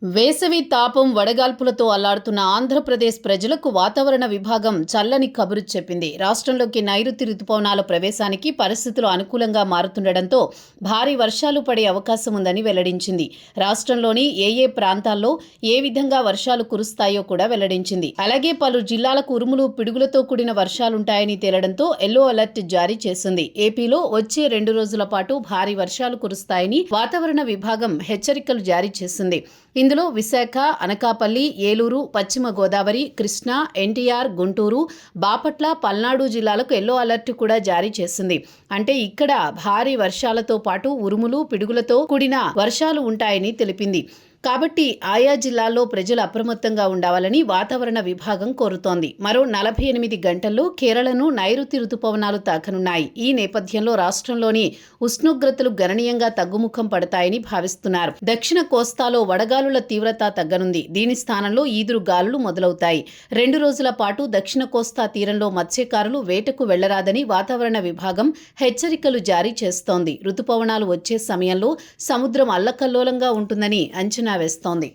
వేసవి తాపం వడగాల్పులతో అల్లాడుతున్న ఆంధ్రప్రదేశ్ ప్రజలకు వాతావరణ విభాగం చల్లని కబురు చెప్పింది. రాష్ట్రంలోకి నైరుతి రుతుపవనాల ప్రవేశానికి పరిస్థితులు అనుకూలంగా మారుతుండటంతో భారీ వర్షాలు పడే అవకాశం ఉందని వెల్లడించింది. రాష్ట్రంలోని ఏ ప్రాంతాల్లో ఏ విధంగా వర్షాలు కురుస్తాయో కూడా వెల్లడించింది. అలాగే పలు జిల్లాలకు ఉరుములు పిడుగులతో కూడిన వర్షాలుంటాయని తేలడంతో ఎల్లో అలర్ట్ జారీ చేసింది. ఏపీలో వచ్చే 2 రోజుల పాటు భారీ వర్షాలు కురుస్తాయని వాతావరణ విభాగం హెచ్చరికలు జారీ చేసింది. ఇందులో విశాఖ, అనకాపల్లి, ఏలూరు, పశ్చిమ గోదావరి, కృష్ణా, ఎన్టీఆర్, గుంటూరు, బాపట్ల, పల్నాడు జిల్లాలకు ఎల్లో అలర్ట్ కూడా జారీ చేసింది. అంటే ఇక్కడ భారీ వర్షాలతో పాటు ఉరుములు, పిడుగులతో కూడిన వర్షాలు ఉంటాయని తెలిపింది. కాబట్టి ఆయా జిల్లాల్లో ప్రజలు అప్రమత్తంగా ఉండాలని వాతావరణ విభాగం కోరుతోంది. మరో 48 గంటల్లో కేరళను నైరుతి రుతుపవనాలు తాకనున్నాయి. ఈ నేపథ్యంలో రాష్ట్రంలోని ఉష్ణోగ్రతలు గణనీయంగా తగ్గుముఖం పడతాయని భావిస్తున్నారు. దక్షిణ కోస్తాలో వడగాలుల తీవ్రత తగ్గనుంది. దీని స్థానంలో ఈదురు గాలులు మొదలవుతాయి. 2 రోజుల పాటు దక్షిణ కోస్తా తీరంలో మత్స్యకారులు వేటకు వెళ్లరాదని వాతావరణ విభాగం హెచ్చరికలు జారీ చేస్తోంది. రుతుపవనాలు వచ్చే సమయంలో సముద్రం అల్లకల్లోలంగా ఉంటుందని అంచనా వేస్తోంది.